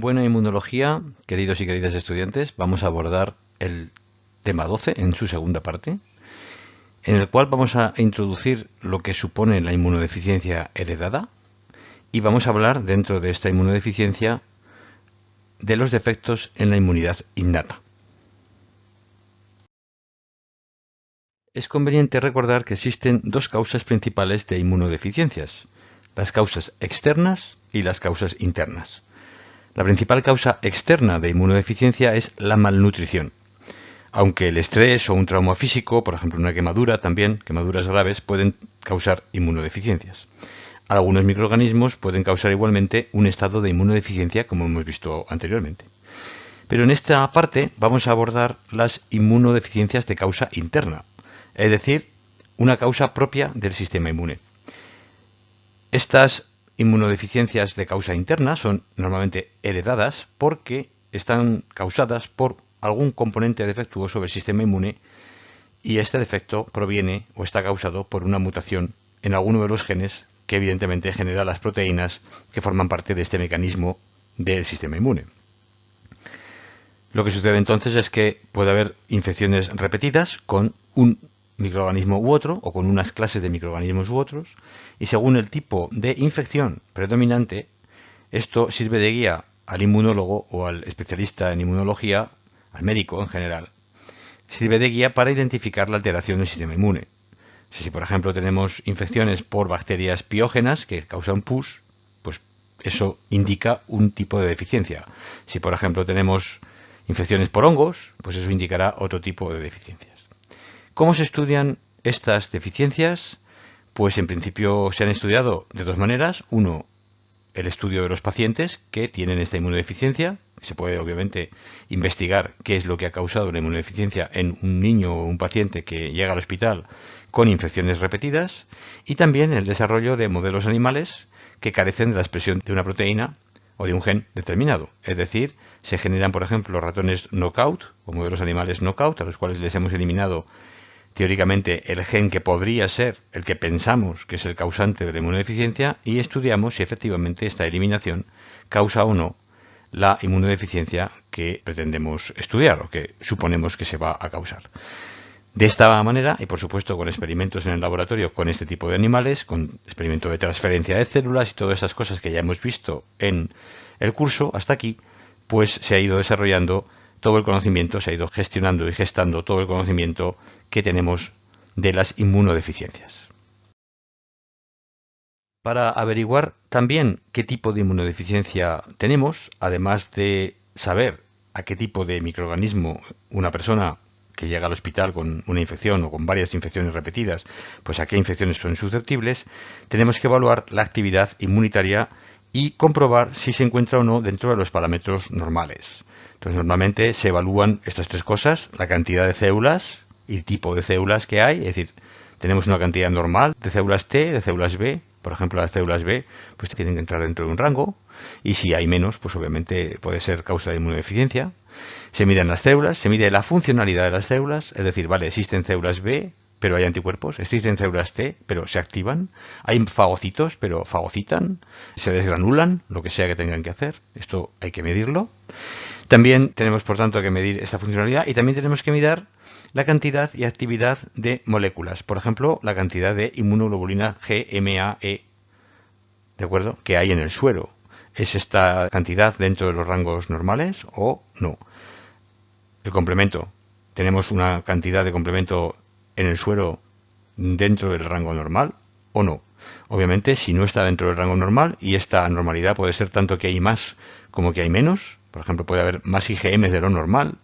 Buena inmunología, queridos y queridas estudiantes, vamos a abordar el tema 12 en su segunda parte, en el cual vamos a introducir lo que supone la inmunodeficiencia heredada y vamos a hablar dentro de esta inmunodeficiencia de los defectos en la inmunidad innata. Es conveniente recordar que existen dos causas principales de inmunodeficiencias, las causas externas y las causas internas. La principal causa externa de inmunodeficiencia es la malnutrición, aunque el estrés o un trauma físico, por ejemplo una quemadura también, quemaduras graves, pueden causar inmunodeficiencias. Algunos microorganismos pueden causar igualmente un estado de inmunodeficiencia, como hemos visto anteriormente. Pero en esta parte vamos a abordar las inmunodeficiencias de causa interna, es decir, una causa propia del sistema inmune. Estas inmunodeficiencias de causa interna son normalmente heredadas porque están causadas por algún componente defectuoso del sistema inmune y este defecto proviene o está causado por una mutación en alguno de los genes que evidentemente genera las proteínas que forman parte de este mecanismo del sistema inmune. Lo que sucede entonces es que puede haber infecciones repetidas con un microorganismo u otro, o con unas clases de microorganismos u otros, y según el tipo de infección predominante, esto sirve de guía al inmunólogo o al especialista en inmunología, al médico en general, sirve de guía para identificar la alteración del sistema inmune. Si por ejemplo tenemos infecciones por bacterias piógenas que causan pus, pues eso indica un tipo de deficiencia. Si por ejemplo tenemos infecciones por hongos, pues eso indicará otro tipo de deficiencias. ¿Cómo se estudian estas deficiencias? Pues en principio se han estudiado de dos maneras. Uno, el estudio de los pacientes que tienen esta inmunodeficiencia. Se puede obviamente investigar qué es lo que ha causado la inmunodeficiencia en un niño o un paciente que llega al hospital con infecciones repetidas. Y también el desarrollo de modelos animales que carecen de la expresión de una proteína o de un gen determinado. Es decir, se generan, por ejemplo, ratones knockout o modelos animales knockout a los cuales les hemos eliminado teóricamente el gen que podría ser el que pensamos que es el causante de la inmunodeficiencia y estudiamos si efectivamente esta eliminación causa o no la inmunodeficiencia que pretendemos estudiar o que suponemos que se va a causar. De esta manera, y por supuesto con experimentos en el laboratorio con este tipo de animales, con experimento de transferencia de células y todas esas cosas que ya hemos visto en el curso hasta aquí, pues se ha ido desarrollando todo el conocimiento, se ha ido gestionando y gestando todo el conocimiento que tenemos de las inmunodeficiencias. Para averiguar también qué tipo de inmunodeficiencia tenemos, además de saber a qué tipo de microorganismo una persona que llega al hospital con una infección o con varias infecciones repetidas, pues a qué infecciones son susceptibles, tenemos que evaluar la actividad inmunitaria y comprobar si se encuentra o no dentro de los parámetros normales. Entonces normalmente se evalúan estas tres cosas, la cantidad de células y el tipo de células que hay, es decir, tenemos una cantidad normal de células T, de células B, por ejemplo las células B pues tienen que entrar dentro de un rango y si hay menos pues obviamente puede ser causa de inmunodeficiencia. Se miden las células, se mide la funcionalidad de las células, es decir, vale, existen células B, pero hay anticuerpos, existen células T, pero se activan, hay fagocitos, pero fagocitan, se desgranulan, lo que sea que tengan que hacer, esto hay que medirlo. También tenemos, por tanto, que medir esta funcionalidad y también tenemos que medir la cantidad y actividad de moléculas. Por ejemplo, la cantidad de inmunoglobulina GMAE, ¿de acuerdo?, que hay en el suero. ¿Es esta cantidad dentro de los rangos normales o no? El complemento. ¿Tenemos una cantidad de complemento en el suero dentro del rango normal o no? Obviamente, si no está dentro del rango normal, y esta anormalidad puede ser tanto que hay más como que hay menos, por ejemplo, puede haber más IgM de lo normal,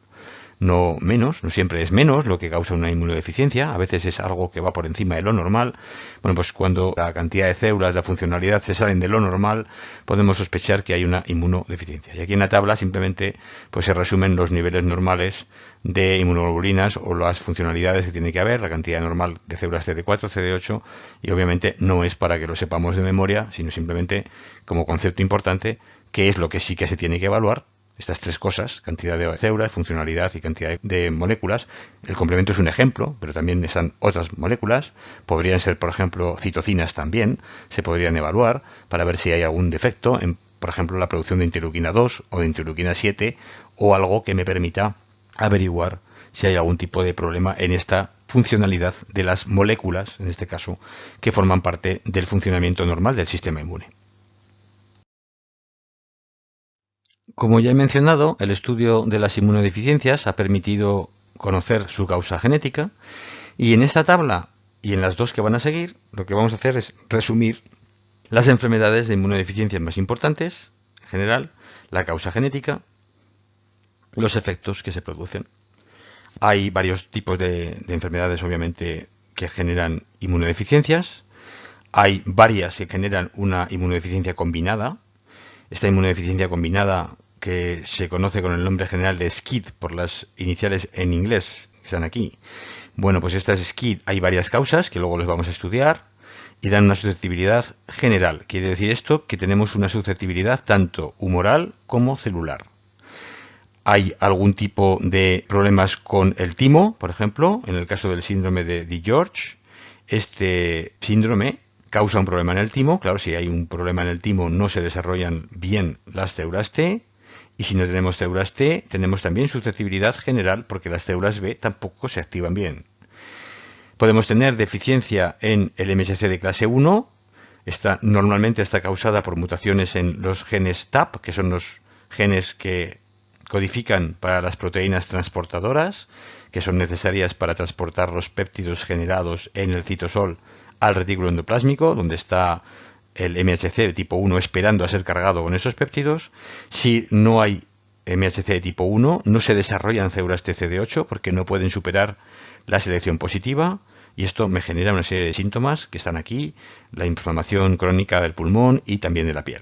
no menos, no siempre es menos lo que causa una inmunodeficiencia, a veces es algo que va por encima de lo normal. Bueno, pues cuando la cantidad de células, la funcionalidad se salen de lo normal, podemos sospechar que hay una inmunodeficiencia. Y aquí en la tabla simplemente pues se resumen los niveles normales de inmunoglobulinas o las funcionalidades que tiene que haber, la cantidad normal de células CD4, CD8, y obviamente no es para que lo sepamos de memoria, sino simplemente como concepto importante, qué es lo que sí que se tiene que evaluar. Estas tres cosas, cantidad de células, funcionalidad y cantidad de moléculas. El complemento es un ejemplo, pero también están otras moléculas. Podrían ser, por ejemplo, citocinas también. Se podrían evaluar para ver si hay algún defecto en por ejemplo, la producción de interleuquina 2 o de interleuquina 7 o algo que me permita averiguar si hay algún tipo de problema en esta funcionalidad de las moléculas, en este caso, que forman parte del funcionamiento normal del sistema inmune. Como ya he mencionado, el estudio de las inmunodeficiencias ha permitido conocer su causa genética y en esta tabla y en las dos que van a seguir, lo que vamos a hacer es resumir las enfermedades de inmunodeficiencia más importantes, en general, la causa genética, los efectos que se producen. Hay varios tipos de enfermedades, obviamente, que generan inmunodeficiencias. Hay varias que generan una inmunodeficiencia combinada. Esta inmunodeficiencia combinada, que se conoce con el nombre general de SCID por las iniciales en inglés que están aquí. Bueno, pues estas SCID hay varias causas que luego les vamos a estudiar y dan una susceptibilidad general. Quiere decir esto que tenemos una susceptibilidad tanto humoral como celular. Hay algún tipo de problemas con el timo, por ejemplo, en el caso del síndrome de DiGeorge. Este síndrome causa un problema en el timo. Claro, si hay un problema en el timo no se desarrollan bien las células T. Y si no tenemos células T, tenemos también susceptibilidad general porque las células B tampoco se activan bien. Podemos tener deficiencia en el MHC de clase 1. Normalmente está causada por mutaciones en los genes TAP, que son los genes que codifican para las proteínas transportadoras, que son necesarias para transportar los péptidos generados en el citosol al retículo endoplásmico, donde está el MHC de tipo 1 esperando a ser cargado con esos péptidos. Si no hay MHC de tipo 1, no se desarrollan células TCD8 porque no pueden superar la selección positiva, y esto me genera una serie de síntomas que están aquí, la inflamación crónica del pulmón y también de la piel.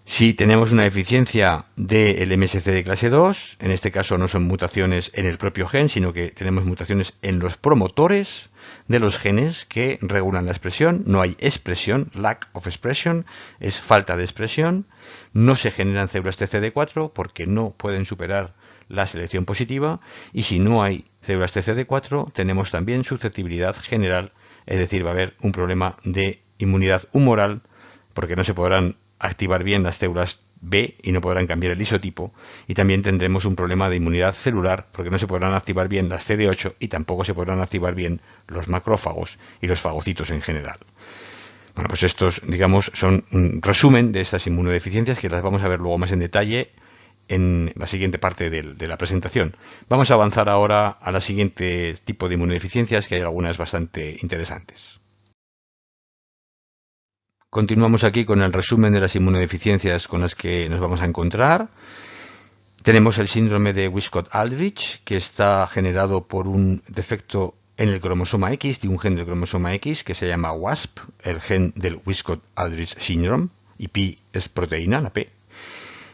Si tenemos una deficiencia del MSC de clase 2, en este caso no son mutaciones en el propio gen, sino que tenemos mutaciones en los promotores de los genes que regulan la expresión. No hay expresión, lack of expression, es falta de expresión. No se generan células TCD4 porque no pueden superar la selección positiva. Y si no hay células TCD4, tenemos también susceptibilidad general, es decir, va a haber un problema de inmunidad humoral porque no se podrán activar bien las células B y no podrán cambiar el isotipo, y también tendremos un problema de inmunidad celular porque no se podrán activar bien las CD8 y tampoco se podrán activar bien los macrófagos y los fagocitos en general. Bueno, pues estos, digamos, son un resumen de estas inmunodeficiencias que las vamos a ver luego más en detalle en la siguiente parte de la presentación. Vamos a avanzar ahora a la siguiente tipo de inmunodeficiencias, que hay algunas bastante interesantes. Continuamos aquí con el resumen de las inmunodeficiencias con las que nos vamos a encontrar. Tenemos el síndrome de Wiskott-Aldrich, que está generado por un defecto en el cromosoma X, de un gen del cromosoma X, que se llama WASP, el gen del Wiskott-Aldrich Syndrome, y Pi es proteína, la P.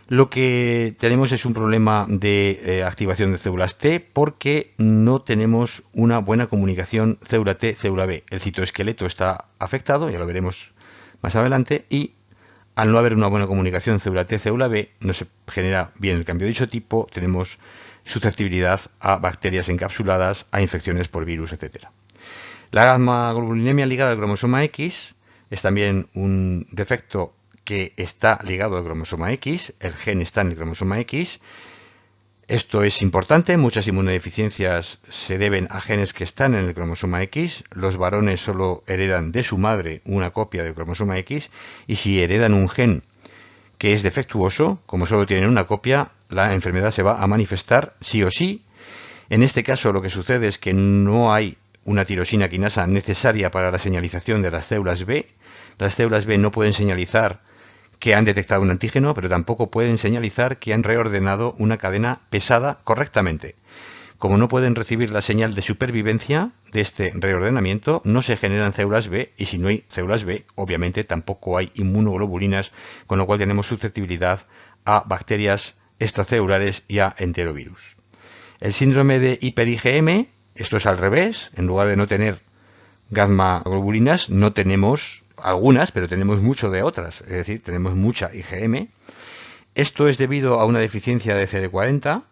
Lo que tenemos es un problema de activación de células T porque no tenemos una buena comunicación célula T, célula B. El citoesqueleto está afectado, ya lo veremos más adelante, y al no haber una buena comunicación célula T, célula B, no se genera bien el cambio de isotipo, tenemos susceptibilidad a bacterias encapsuladas, a infecciones por virus, etc. La gamma-globulinemia ligada al cromosoma X es también un defecto que está ligado al cromosoma X, el gen está en el cromosoma X. Esto es importante, muchas inmunodeficiencias se deben a genes que están en el cromosoma X. Los varones solo heredan de su madre una copia del cromosoma X, y si heredan un gen que es defectuoso, como solo tienen una copia, la enfermedad se va a manifestar sí o sí. En este caso lo que sucede es que no hay una tirosina quinasa necesaria para la señalización de las células B. Las células B no pueden señalizar que han detectado un antígeno, pero tampoco pueden señalizar que han reordenado una cadena pesada correctamente. Como no pueden recibir la señal de supervivencia de este reordenamiento, no se generan células B, y si no hay células B, obviamente tampoco hay inmunoglobulinas, con lo cual tenemos susceptibilidad a bacterias extracelulares y a enterovirus. El síndrome de hiper-IgM, esto es al revés, en lugar de no tener gamma globulinas, no tenemos algunas, pero tenemos mucho de otras, es decir, tenemos mucha IgM. Esto es debido a una deficiencia de CD40,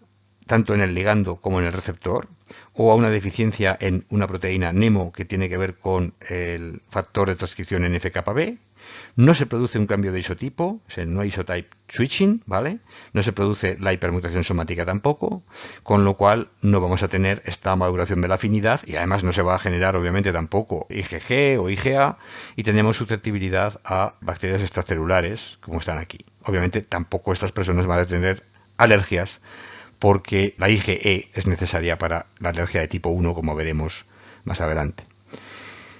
tanto en el ligando como en el receptor, o a una deficiencia en una proteína NEMO que tiene que ver con el factor de transcripción NF-κB, No se produce un cambio de isotipo, no hay isotype switching, ¿vale? No se produce la hipermutación somática tampoco, con lo cual no vamos a tener esta maduración de la afinidad y además no se va a generar obviamente tampoco IgG o IgA y tenemos susceptibilidad a bacterias extracelulares, como están aquí. Obviamente tampoco estas personas van a tener alergias porque la IgE es necesaria para la alergia de tipo 1, como veremos más adelante.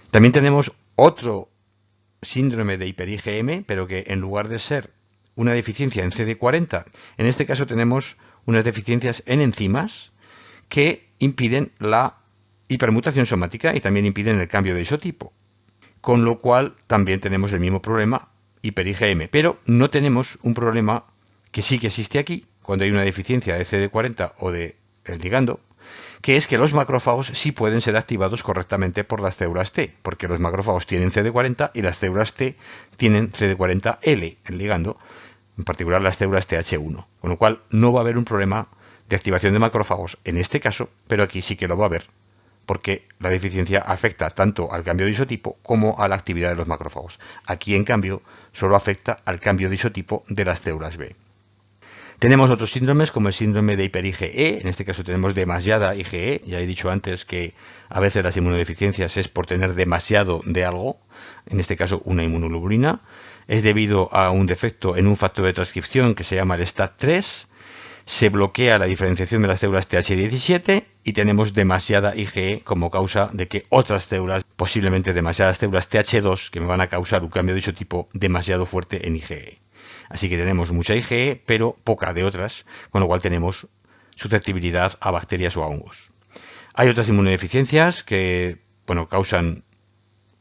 También tenemos otro síndrome de hiper-IgM, pero que en lugar de ser una deficiencia en CD40, en este caso tenemos unas deficiencias en enzimas que impiden la hipermutación somática y también impiden el cambio de isotipo. Con lo cual también tenemos el mismo problema hiper-IgM, pero no tenemos un problema que sí que existe aquí, cuando hay una deficiencia de CD40 o de el ligando, que es que los macrófagos sí pueden ser activados correctamente por las células T, porque los macrófagos tienen CD40 y las células T tienen CD40L, el ligando, en particular las células TH1, con lo cual no va a haber un problema de activación de macrófagos en este caso, pero aquí sí que lo va a haber, porque la deficiencia afecta tanto al cambio de isotipo como a la actividad de los macrófagos. Aquí, en cambio, solo afecta al cambio de isotipo de las células B. Tenemos otros síndromes como el síndrome de hiper-IgE, en este caso tenemos demasiada IgE, ya he dicho antes que a veces las inmunodeficiencias es por tener demasiado de algo, en este caso una inmunoglobulina, es debido a un defecto en un factor de transcripción que se llama el STAT3, se bloquea la diferenciación de las células TH17 y tenemos demasiada IgE como causa de que otras células, posiblemente demasiadas células TH2, que me van a causar un cambio de isotipo demasiado fuerte en IgE. Así que tenemos mucha IgE, pero poca de otras, con lo cual tenemos susceptibilidad a bacterias o a hongos. Hay otras inmunodeficiencias que causan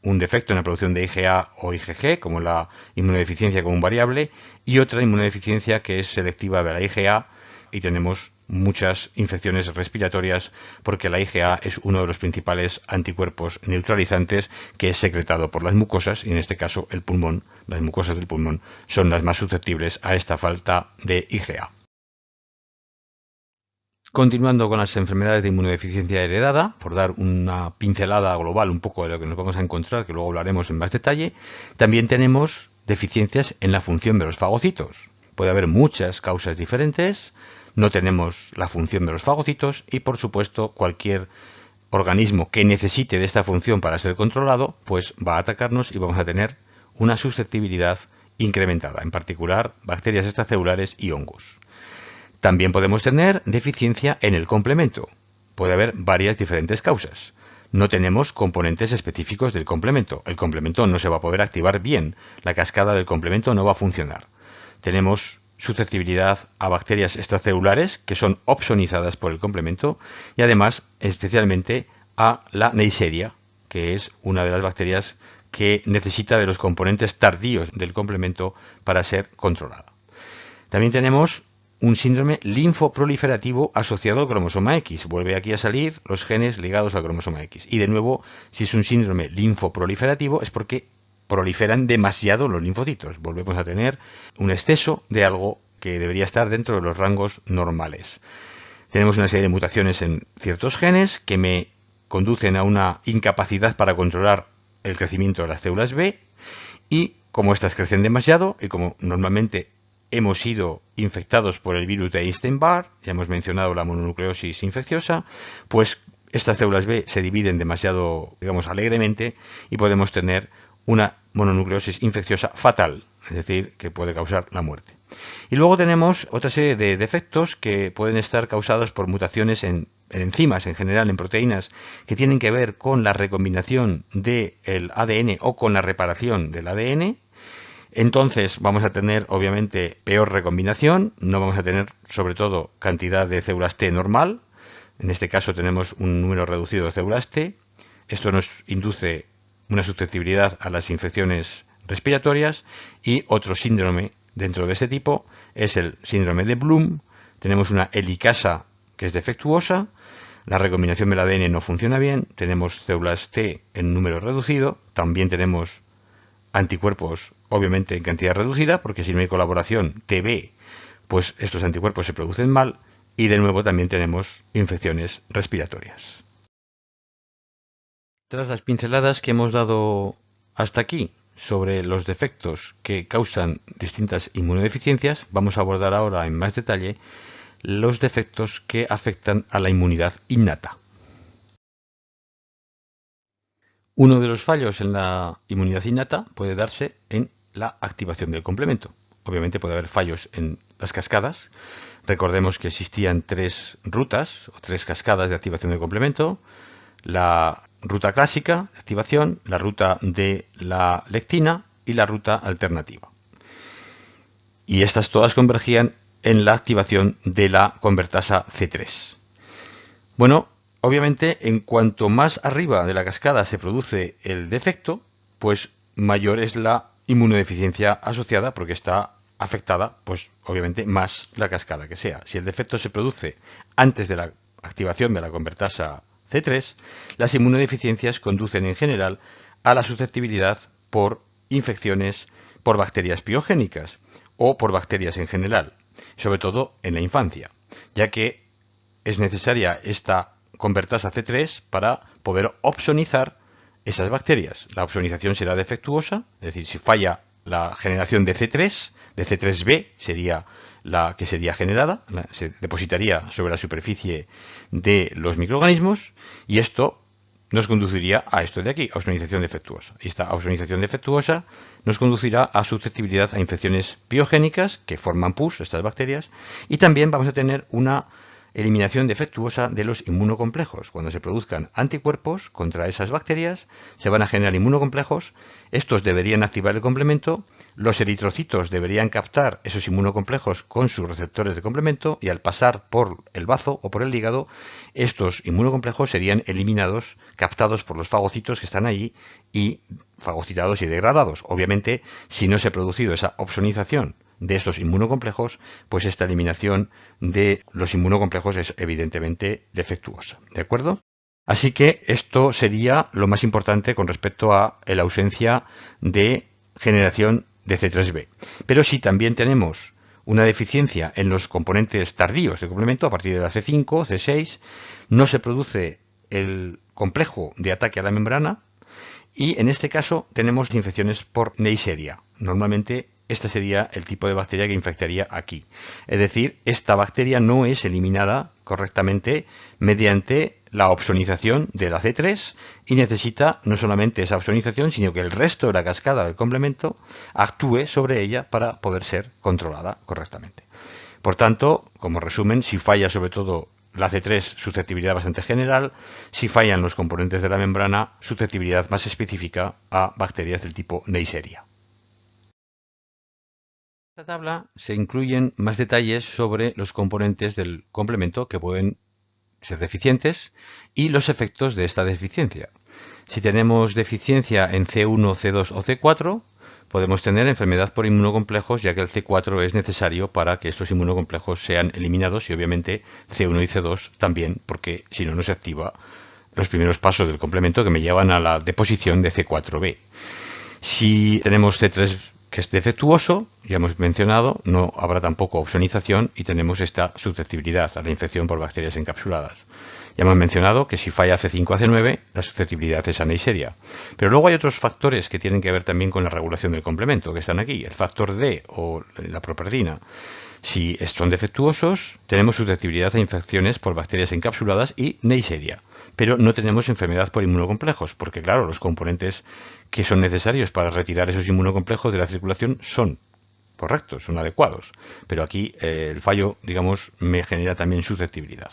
un defecto en la producción de IgA o IgG, como la inmunodeficiencia común variable, y otra inmunodeficiencia que es selectiva de la IgA, y tenemos muchas infecciones respiratorias porque la IgA es uno de los principales anticuerpos neutralizantes que es secretado por las mucosas, y en este caso el pulmón, las mucosas del pulmón son las más susceptibles a esta falta de IgA. Continuando con las enfermedades de inmunodeficiencia heredada, por dar una pincelada global un poco de lo que nos vamos a encontrar, que luego hablaremos en más detalle, también tenemos deficiencias en la función de los fagocitos. Puede haber muchas causas diferentes, no tenemos la función de los fagocitos y, por supuesto, cualquier organismo que necesite de esta función para ser controlado, pues va a atacarnos y vamos a tener una susceptibilidad incrementada, en particular bacterias extracelulares y hongos. También podemos tener deficiencia en el complemento. Puede haber varias diferentes causas. No tenemos componentes específicos del complemento. El complemento no se va a poder activar bien. La cascada del complemento no va a funcionar. Tenemos susceptibilidad a bacterias extracelulares que son opsonizadas por el complemento y además especialmente a la Neisseria, que es una de las bacterias que necesita de los componentes tardíos del complemento para ser controlada. También tenemos un síndrome linfoproliferativo asociado al cromosoma X. Vuelve aquí a salir los genes ligados al cromosoma X. Y de nuevo, si es un síndrome linfoproliferativo es porque proliferan demasiado los linfocitos. Volvemos a tener un exceso de algo que debería estar dentro de los rangos normales. Tenemos una serie de mutaciones en ciertos genes que me conducen a una incapacidad para controlar el crecimiento de las células B, y como estas crecen demasiado y como normalmente hemos sido infectados por el virus de Epstein-Barr, ya hemos mencionado la mononucleosis infecciosa, pues estas células B se dividen demasiado, alegremente, y podemos tener una mononucleosis infecciosa fatal, es decir, que puede causar la muerte. Y luego tenemos otra serie de defectos que pueden estar causados por mutaciones en enzimas, en general en proteínas, que tienen que ver con la recombinación del ADN o con la reparación del ADN. Entonces vamos a tener obviamente peor recombinación, no vamos a tener sobre todo cantidad de células T normal, en este caso tenemos un número reducido de células T, esto nos induce una susceptibilidad a las infecciones respiratorias, y otro síndrome dentro de este tipo es el síndrome de Bloom. Tenemos una helicasa que es defectuosa, la recombinación del ADN no funciona bien, tenemos células T en número reducido, también tenemos anticuerpos obviamente en cantidad reducida, porque si no hay colaboración TB, pues estos anticuerpos se producen mal, y de nuevo también tenemos infecciones respiratorias. Tras las pinceladas que hemos dado hasta aquí sobre los defectos que causan distintas inmunodeficiencias, vamos a abordar ahora en más detalle los defectos que afectan a la inmunidad innata. Uno de los fallos en la inmunidad innata puede darse en la activación del complemento. Obviamente puede haber fallos en las cascadas. Recordemos que existían tres rutas o tres cascadas de activación del complemento: la ruta clásica de activación, la ruta de la lectina y la ruta alternativa. Y estas todas convergían en la activación de la convertasa C3. Bueno, obviamente, en cuanto más arriba de la cascada se produce el defecto, pues mayor es la inmunodeficiencia asociada, porque está afectada, pues obviamente, más la cascada que sea. Si el defecto se produce antes de la activación de la convertasa C3, las inmunodeficiencias conducen en general a la susceptibilidad por infecciones por bacterias piogénicas o por bacterias en general, sobre todo en la infancia, ya que es necesaria esta convertasa C3 para poder opsonizar esas bacterias. La opsonización será defectuosa, es decir, si falla la generación de C3, de C3b sería la que sería generada, se depositaría sobre la superficie de los microorganismos, y esto nos conduciría a esto de aquí, opsonización defectuosa. Y esta opsonización defectuosa nos conducirá a susceptibilidad a infecciones piogénicas que forman pus, estas bacterias, y también vamos a tener una eliminación defectuosa de los inmunocomplejos. Cuando se produzcan anticuerpos contra esas bacterias, se van a generar inmunocomplejos. Estos deberían activar el complemento, los eritrocitos deberían captar esos inmunocomplejos con sus receptores de complemento, y al pasar por el bazo o por el hígado, estos inmunocomplejos serían eliminados, captados por los fagocitos que están ahí y fagocitados y degradados. Obviamente, si no se ha producido esa opsonización de estos inmunocomplejos, pues esta eliminación de los inmunocomplejos es evidentemente defectuosa. ¿De acuerdo? Así que esto sería lo más importante con respecto a la ausencia de generación de C3b. Pero si también tenemos una deficiencia en los componentes tardíos del complemento, a partir de la C5, C6, no se produce el complejo de ataque a la membrana, y en este caso tenemos infecciones por Neisseria. Normalmente este sería el tipo de bacteria que infectaría aquí. Es decir, esta bacteria no es eliminada correctamente mediante la opsonización de la C3, y necesita no solamente esa opsonización, sino que el resto de la cascada del complemento actúe sobre ella para poder ser controlada correctamente. Por tanto, como resumen, si falla sobre todo la C3, susceptibilidad bastante general; si fallan los componentes de la membrana, susceptibilidad más específica a bacterias del tipo Neisseria. En esta tabla se incluyen más detalles sobre los componentes del complemento que pueden ser deficientes y los efectos de esta deficiencia. Si tenemos deficiencia en C1, C2 o C4, podemos tener enfermedad por inmunocomplejos, ya que el C4 es necesario para que estos inmunocomplejos sean eliminados, y obviamente C1 y C2 también, porque si no, no se activa los primeros pasos del complemento que me llevan a la deposición de C4b. Si tenemos C3 que es defectuoso, ya hemos mencionado, no habrá tampoco opsonización y tenemos esta susceptibilidad a la infección por bacterias encapsuladas. Ya hemos mencionado que si falla C5 a C9, la susceptibilidad es a Neisseria. Pero luego hay otros factores que tienen que ver también con la regulación del complemento, que están aquí. El factor D o la properdina. Si son defectuosos, tenemos susceptibilidad a infecciones por bacterias encapsuladas y Neisseria. Pero no tenemos enfermedad por inmunocomplejos, porque claro, los componentes que son necesarios para retirar esos inmunocomplejos de la circulación son correctos, son adecuados. Pero aquí el fallo, digamos, me genera también susceptibilidad.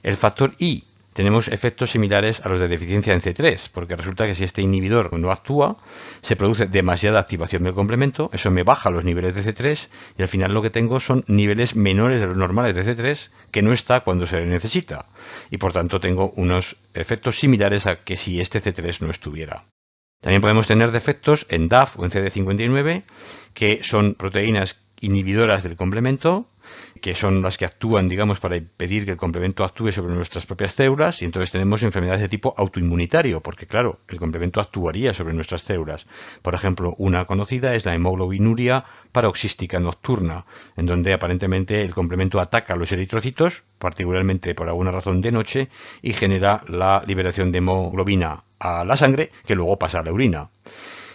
El factor I, tenemos efectos similares a los de deficiencia en C3, porque resulta que si este inhibidor no actúa, se produce demasiada activación del complemento, eso me baja los niveles de C3, y al final lo que tengo son niveles menores de los normales de C3, que no está cuando se necesita, y por tanto tengo unos efectos similares a que si este C3 no estuviera. También podemos tener defectos en DAF o en CD59, que son proteínas inhibidoras del complemento, que son las que actúan, digamos, para impedir que el complemento actúe sobre nuestras propias células, y entonces tenemos enfermedades de tipo autoinmunitario, porque claro, el complemento actuaría sobre nuestras células. Por ejemplo, una conocida es la hemoglobinuria paroxística nocturna, en donde aparentemente el complemento ataca a los eritrocitos, particularmente por alguna razón de noche, y genera la liberación de hemoglobina a la sangre, que luego pasa a la orina.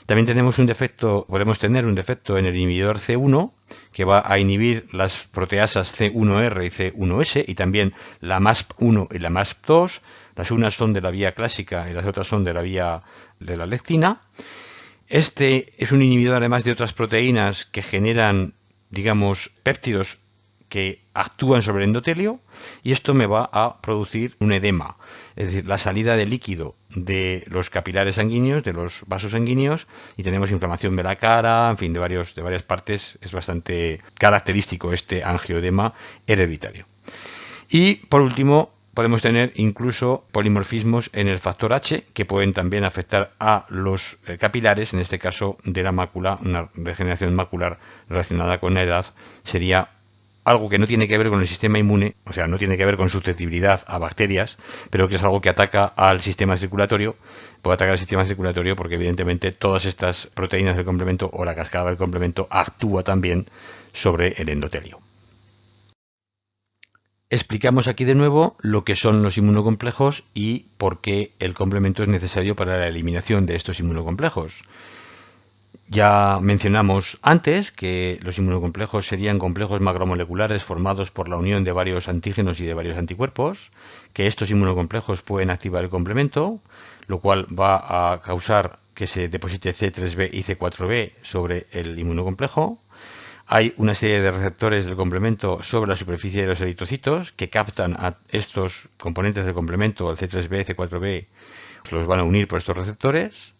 También tenemos un defecto, podemos tener un defecto en el inhibidor C1 que va a inhibir las proteasas C1R y C1S y también la MASP1 y la MASP2. Las unas son de la vía clásica y las otras son de la vía de la lectina. Este es un inhibidor además de otras proteínas que generan, digamos, péptidos que actúan sobre el endotelio y esto me va a producir un edema, es decir, la salida de líquido de los capilares sanguíneos, de los vasos sanguíneos, y tenemos inflamación de la cara, en fin, de varias partes. Es bastante característico este angioedema hereditario. Y por último, podemos tener incluso polimorfismos en el factor H que pueden también afectar a los capilares, en este caso de la mácula. Una degeneración macular relacionada con la edad sería algo que no tiene que ver con el sistema inmune, o sea, no tiene que ver con susceptibilidad a bacterias, pero que es algo que ataca al sistema circulatorio. Puede atacar al sistema circulatorio porque evidentemente todas estas proteínas del complemento o la cascada del complemento actúa también sobre el endotelio. Explicamos aquí de nuevo lo que son los inmunocomplejos y por qué el complemento es necesario para la eliminación de estos inmunocomplejos. Ya mencionamos antes que los inmunocomplejos serían complejos macromoleculares formados por la unión de varios antígenos y de varios anticuerpos, que estos inmunocomplejos pueden activar el complemento, lo cual va a causar que se deposite C3b y C4b sobre el inmunocomplejo. Hay una serie de receptores del complemento sobre la superficie de los eritrocitos que captan a estos componentes del complemento, el C3b, C4b, los van a unir por estos receptores,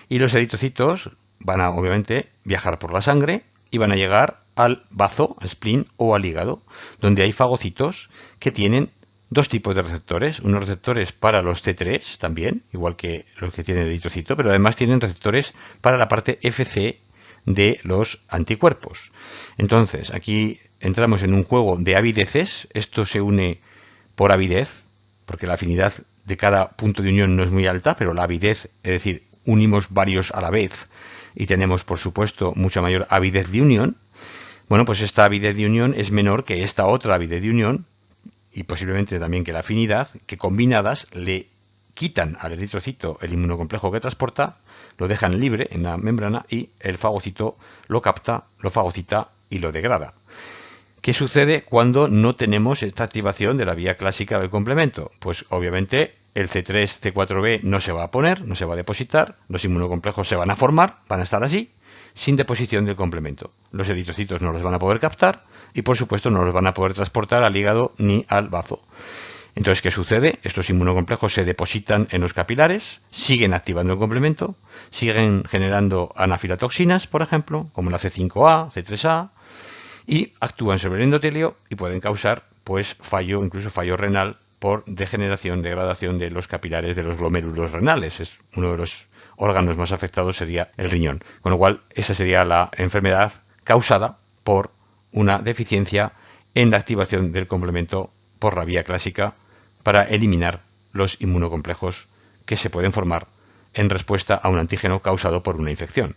y los eritrocitos van a, obviamente, viajar por la sangre y van a llegar al bazo, al spleen o al hígado, donde hay fagocitos que tienen dos tipos de receptores. Unos receptores para los C3 también, igual que los que tienen el eritrocito, pero además tienen receptores para la parte Fc de los anticuerpos. Entonces, aquí entramos en un juego de avideces. Esto se une por avidez, porque la afinidad de cada punto de unión no es muy alta, pero la avidez, es decir, unimos varios a la vez y tenemos, por supuesto, mucha mayor avidez de unión. Bueno, pues esta avidez de unión es menor que esta otra avidez de unión y posiblemente también que la afinidad, que combinadas le quitan al eritrocito el inmunocomplejo que transporta, lo dejan libre en la membrana y el fagocito lo capta, lo fagocita y lo degrada. ¿Qué sucede cuando no tenemos esta activación de la vía clásica del complemento? Pues obviamente el C3, C4b no se va a poner, no se va a depositar, los inmunocomplejos se van a formar, van a estar así, sin deposición del complemento. Los eritrocitos no los van a poder captar y por supuesto no los van a poder transportar al hígado ni al bazo. Entonces, ¿qué sucede? Estos inmunocomplejos se depositan en los capilares, siguen activando el complemento, siguen generando anafilatoxinas, por ejemplo, como la C5A, C3A, y actúan sobre el endotelio y pueden causar pues fallo, incluso fallo renal por degeneración, degradación de los capilares de los glomérulos renales. Es uno de los órganos más afectados, sería el riñón. Con lo cual, esa sería la enfermedad causada por una deficiencia en la activación del complemento por la vía clásica para eliminar los inmunocomplejos que se pueden formar en respuesta a un antígeno causado por una infección.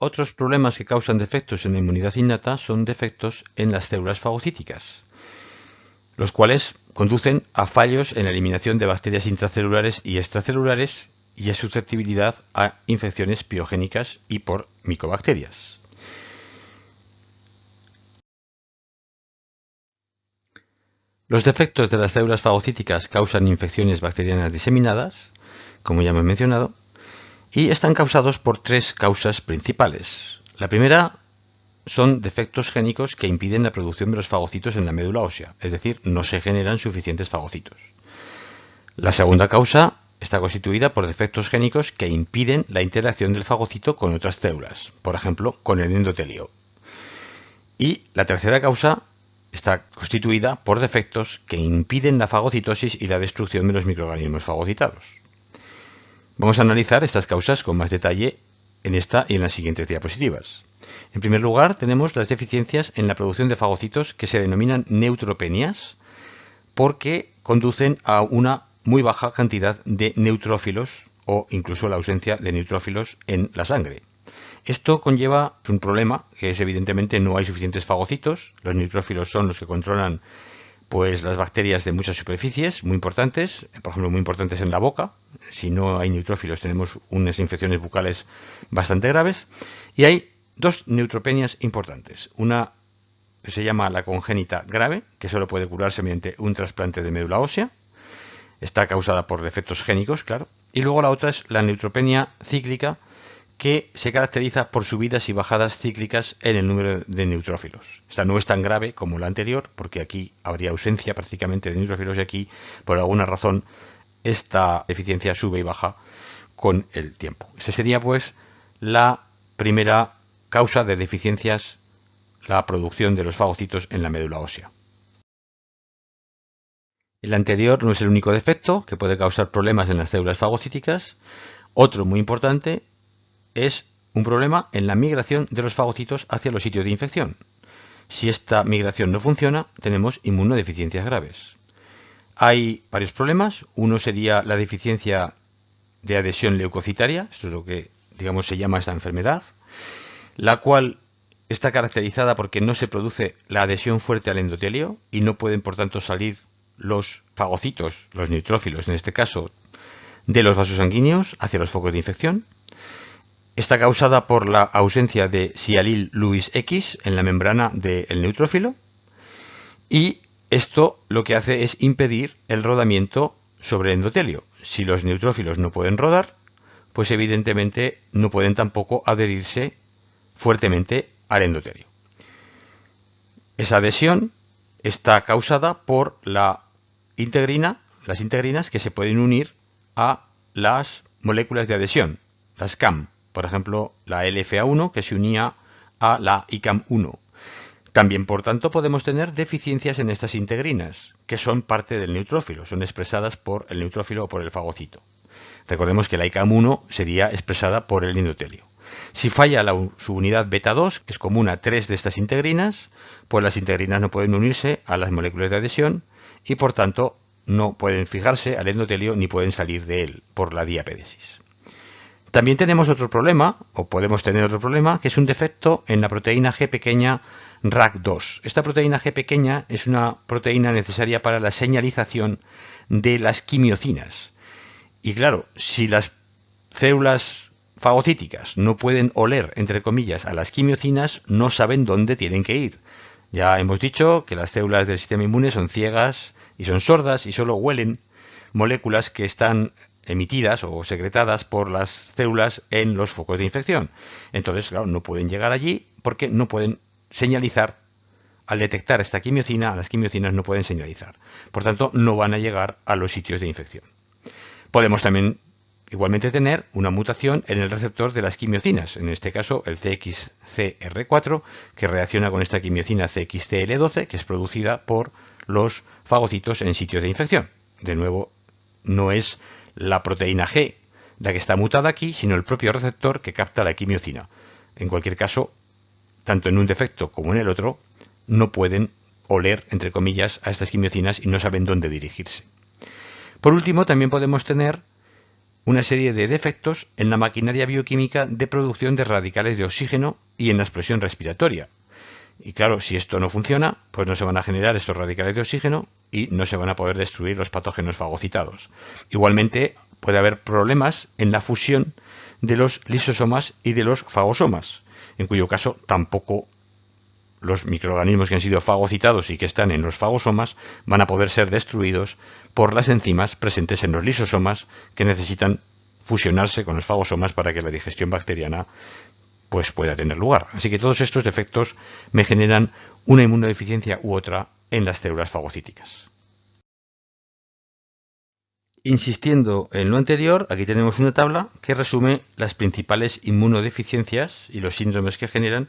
Otros problemas que causan defectos en la inmunidad innata son defectos en las células fagocíticas, los cuales conducen a fallos en la eliminación de bacterias intracelulares y extracelulares y a susceptibilidad a infecciones piogénicas y por micobacterias. Los defectos de las células fagocíticas causan infecciones bacterianas diseminadas, como ya hemos mencionado, y están causados por tres causas principales. La primera son defectos génicos que impiden la producción de los fagocitos en la médula ósea, es decir, no se generan suficientes fagocitos. La segunda causa está constituida por defectos génicos que impiden la interacción del fagocito con otras células, por ejemplo, con el endotelio. Y la tercera causa está constituida por defectos que impiden la fagocitosis y la destrucción de los microorganismos fagocitados. Vamos a analizar estas causas con más detalle en esta y en las siguientes diapositivas. En primer lugar, tenemos las deficiencias en la producción de fagocitos que se denominan neutropenias porque conducen a una muy baja cantidad de neutrófilos o incluso la ausencia de neutrófilos en la sangre. Esto conlleva un problema, que es evidentemente no hay suficientes fagocitos. Los neutrófilos son los que controlan pues las bacterias de muchas superficies muy importantes, por ejemplo muy importantes en la boca. Si no hay neutrófilos tenemos unas infecciones bucales bastante graves. Y hay dos neutropenias importantes. Una que se llama la congénita grave, que solo puede curarse mediante un trasplante de médula ósea. Está causada por defectos génicos, claro. Y luego la otra es la neutropenia cíclica, que se caracteriza por subidas y bajadas cíclicas en el número de neutrófilos. Esta no es tan grave como la anterior, porque aquí habría ausencia prácticamente de neutrófilos y aquí, por alguna razón, esta deficiencia sube y baja con el tiempo. Esta sería, pues, la primera causa de deficiencias, la producción de los fagocitos en la médula ósea. El anterior no es el único defecto que puede causar problemas en las células fagocíticas. Otro muy importante es un problema en la migración de los fagocitos hacia los sitios de infección. Si esta migración no funciona, tenemos inmunodeficiencias graves. Hay varios problemas. Uno sería la deficiencia de adhesión leucocitaria, esto es lo que, digamos, se llama esta enfermedad, la cual está caracterizada porque no se produce la adhesión fuerte al endotelio y no pueden, por tanto, salir los fagocitos, los neutrófilos en este caso, de los vasos sanguíneos hacia los focos de infección. Está causada por la ausencia de sialil Lewis X en la membrana del neutrófilo y esto lo que hace es impedir el rodamiento sobre el endotelio. Si los neutrófilos no pueden rodar, pues evidentemente no pueden tampoco adherirse fuertemente al endotelio. Esa adhesión está causada por la integrina, las integrinas que se pueden unir a las moléculas de adhesión, las CAM. Por ejemplo, la LFA1 que se unía a la ICAM1. También, por tanto, podemos tener deficiencias en estas integrinas, que son parte del neutrófilo, son expresadas por el neutrófilo o por el fagocito. Recordemos que la ICAM1 sería expresada por el endotelio. Si falla su unidad beta 2, que es común a 3 de estas integrinas, pues las integrinas no pueden unirse a las moléculas de adhesión y, por tanto, no pueden fijarse al endotelio ni pueden salir de él por la diapédesis. También tenemos otro problema, o podemos tener otro problema, que es un defecto en la proteína G pequeña RAC2. Esta proteína G pequeña es una proteína necesaria para la señalización de las quimiocinas. Y claro, si las células fagocíticas no pueden oler, entre comillas, a las quimiocinas, no saben dónde tienen que ir. Ya hemos dicho que las células del sistema inmune son ciegas y son sordas y solo huelen moléculas que están emitidas o secretadas por las células en los focos de infección. Entonces, claro, no pueden llegar allí porque no pueden señalizar. Al detectar esta quimiocina, las quimiocinas no pueden señalizar. Por tanto, no van a llegar a los sitios de infección. Podemos también igualmente tener una mutación en el receptor de las quimiocinas, en este caso el CXCR4, que reacciona con esta quimiocina CXCL12, que es producida por los fagocitos en sitios de infección. De nuevo, no es la proteína G la que está mutada aquí, sino el propio receptor que capta la quimiocina. En cualquier caso, tanto en un defecto como en el otro, no pueden oler, entre comillas, a estas quimiocinas y no saben dónde dirigirse. Por último, también podemos tener una serie de defectos en la maquinaria bioquímica de producción de radicales de oxígeno y en la expresión respiratoria. Y claro, si esto no funciona, pues no se van a generar estos radicales de oxígeno y no se van a poder destruir los patógenos fagocitados. Igualmente, puede haber problemas en la fusión de los lisosomas y de los fagosomas, en cuyo caso tampoco los microorganismos que han sido fagocitados y que están en los fagosomas van a poder ser destruidos por las enzimas presentes en los lisosomas que necesitan fusionarse con los fagosomas para que la digestión bacteriana pues pueda tener lugar. Así que todos estos defectos me generan una inmunodeficiencia u otra en las células fagocíticas. Insistiendo en lo anterior, aquí tenemos una tabla que resume las principales inmunodeficiencias y los síndromes que generan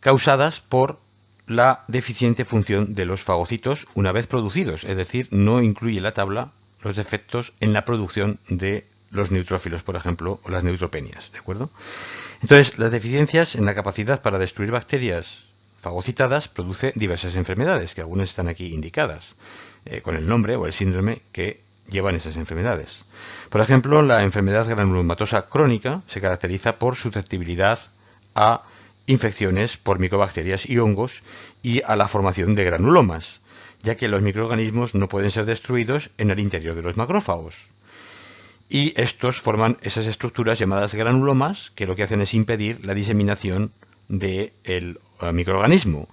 causadas por la deficiente función de los fagocitos una vez producidos, es decir, no incluye la tabla los defectos en la producción de los neutrófilos, por ejemplo, o las neutropenias, ¿de acuerdo? Entonces, las deficiencias en la capacidad para destruir bacterias fagocitadas produce diversas enfermedades, que algunas están aquí indicadas, con el nombre o el síndrome que llevan esas enfermedades. Por ejemplo, la enfermedad granulomatosa crónica se caracteriza por susceptibilidad a infecciones por micobacterias y hongos y a la formación de granulomas. ya que los microorganismos no pueden ser destruidos en el interior de los macrófagos. Y estos forman esas estructuras llamadas granulomas, que lo que hacen es impedir la diseminación del microorganismo.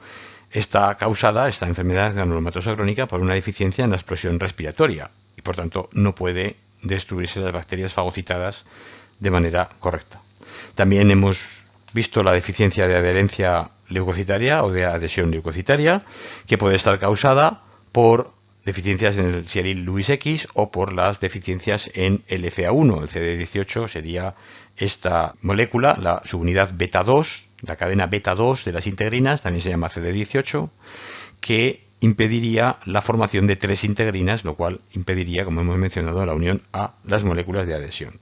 Está causada, esta enfermedad granulomatosa crónica, por una deficiencia en la expresión respiratoria y por tanto no puede destruirse las bacterias fagocitadas de manera correcta. También hemos visto la deficiencia de adherencia leucocitaria o de adhesión leucocitaria, que puede estar causada por deficiencias en el sialil Lewis X o por las deficiencias en el FA1. El CD18 sería esta molécula, la subunidad beta 2, la cadena beta 2 de las integrinas, también se llama CD18, que impediría la formación de 3 integrinas, lo cual impediría, como hemos mencionado, la unión a las moléculas de adhesión.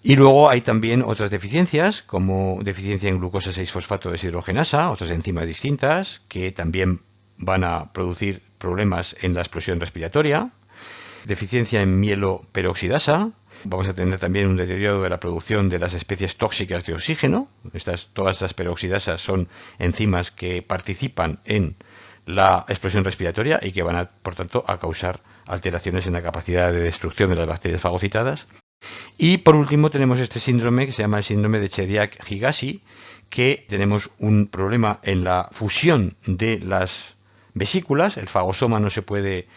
Y luego hay también otras deficiencias, como deficiencia en glucosa 6-fosfato deshidrogenasa, otras enzimas distintas, que también van a producir problemas en la explosión respiratoria, deficiencia en mieloperoxidasa. Vamos a tener también un deterioro de la producción de las especies tóxicas de oxígeno. Todas estas peroxidasas son enzimas que participan en la explosión respiratoria y que van, por tanto, a causar alteraciones en la capacidad de destrucción de las bacterias fagocitadas. Y por último tenemos este síndrome que se llama el síndrome de Chediak-Higashi, que tenemos un problema en la fusión de las vesículas. El fagosoma no se puede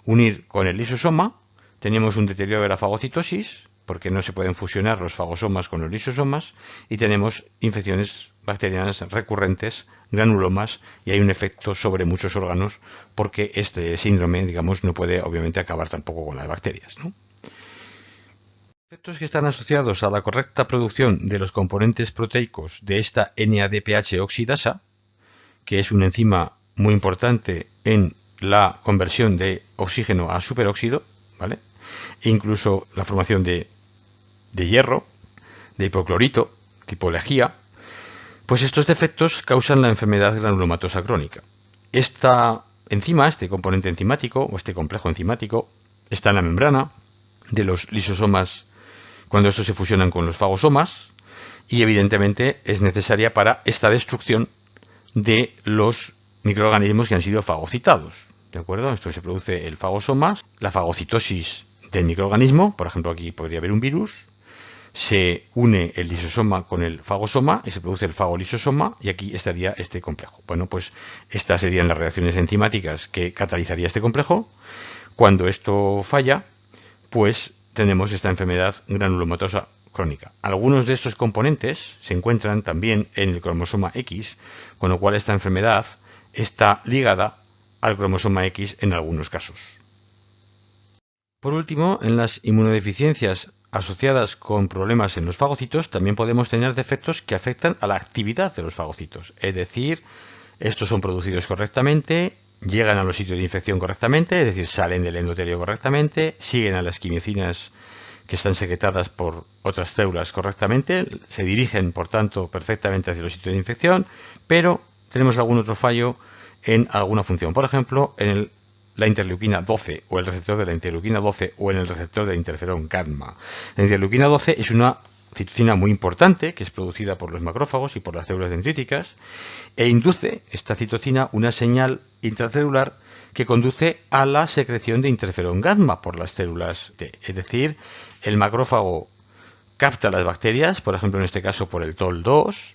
unir con el lisosoma. Tenemos un deterioro de la fagocitosis, porque no se pueden fusionar los fagosomas con los lisosomas, y tenemos infecciones bacterianas recurrentes, granulomas, y hay un efecto sobre muchos órganos, porque este síndrome, digamos, no puede obviamente acabar tampoco con las bacterias, ¿no? Efectos que están asociados a la correcta producción de los componentes proteicos de esta NADPH oxidasa, que es una enzima muy importante en la conversión de oxígeno a superóxido, ¿vale? E incluso la formación de hierro, de hipoclorito, tipo lejía, pues estos defectos causan la enfermedad granulomatosa crónica. Esta enzima, este componente enzimático o este complejo enzimático, está en la membrana de los lisosomas cuando estos se fusionan con los fagosomas, y evidentemente es necesaria para esta destrucción de los microorganismos que han sido fagocitados. ¿De acuerdo? Esto se produce el fagosoma, la fagocitosis del microorganismo, por ejemplo aquí podría haber un virus, se une el lisosoma con el fagosoma y se produce el fagolisosoma, y aquí estaría este complejo. Bueno, pues estas serían las reacciones enzimáticas que catalizaría este complejo. Cuando esto falla, pues tenemos esta enfermedad granulomatosa crónica. Algunos de estos componentes se encuentran también en el cromosoma X, con lo cual esta enfermedad está ligada al cromosoma X en algunos casos. Por último, en las inmunodeficiencias asociadas con problemas en los fagocitos, también podemos tener defectos que afectan a la actividad de los fagocitos. Es decir, estos son producidos correctamente, llegan a los sitios de infección correctamente, es decir, salen del endotelio correctamente, siguen a las quimiocinas que están secretadas por otras células correctamente, se dirigen, por tanto, perfectamente hacia los sitios de infección, pero tenemos algún otro fallo en alguna función. Por ejemplo, en la interleuquina 12 o el receptor de la interleuquina 12 o en el receptor del interferón gamma. La interleuquina 12 es una citocina muy importante que es producida por los macrófagos y por las células dendríticas, e induce esta citocina una señal intracelular que conduce a la secreción de interferón gamma por las células T. Es decir, el macrófago capta las bacterias, por ejemplo en este caso por el TOL2.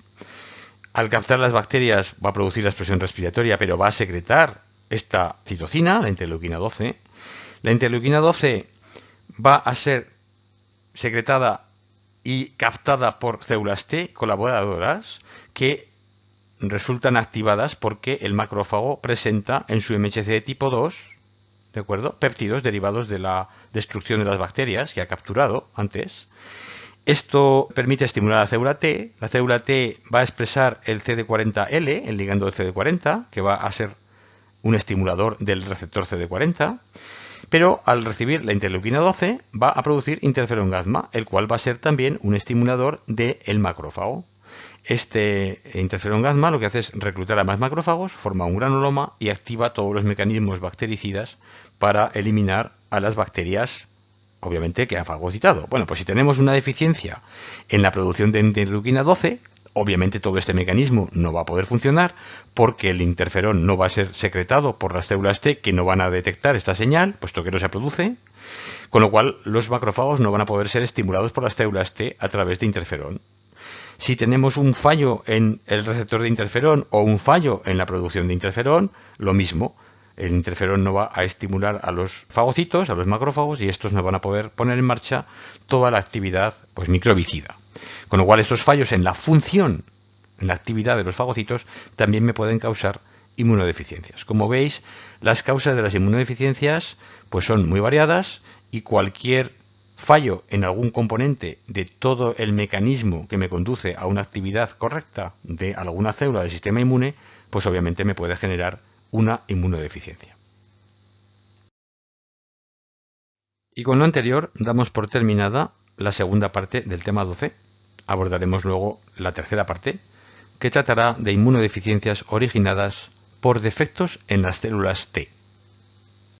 Al captar las bacterias va a producir la explosión respiratoria, pero va a secretar esta citocina, la interleuquina 12. La interleuquina 12 va a ser secretada y captada por células T colaboradoras que resultan activadas porque el macrófago presenta en su MHC tipo 2, ¿de acuerdo?, péptidos derivados de la destrucción de las bacterias que ha capturado antes. Esto permite estimular a la célula T. La célula T va a expresar el CD40L, el ligando del CD40, que va a ser un estimulador del receptor CD40. Pero al recibir la interleuquina 12 va a producir interferón gamma, el cual va a ser también un estimulador del macrófago. Este interferón gamma lo que hace es reclutar a más macrófagos, forma un granuloma y activa todos los mecanismos bactericidas para eliminar a las bacterias, obviamente, que ha fagocitado. Bueno, pues si tenemos una deficiencia en la producción de interleuquina 12 Obviamente todo este mecanismo no va a poder funcionar porque el interferón no va a ser secretado por las células T, que no van a detectar esta señal, puesto que no se produce, con lo cual los macrófagos no van a poder ser estimulados por las células T a través de interferón. Si tenemos un fallo en el receptor de interferón o un fallo en la producción de interferón, lo mismo. El interferón no va a estimular a los fagocitos, a los macrófagos, y estos no van a poder poner en marcha toda la actividad microbicida. Con lo cual estos fallos en la función, en la actividad de los fagocitos, también me pueden causar inmunodeficiencias. Como veis, las causas de las inmunodeficiencias son muy variadas, y cualquier fallo en algún componente de todo el mecanismo que me conduce a una actividad correcta de alguna célula del sistema inmune, pues obviamente me puede generar una inmunodeficiencia. Y con lo anterior damos por terminada la segunda parte del tema 12. Abordaremos luego la tercera parte, que tratará de inmunodeficiencias originadas por defectos en las células T.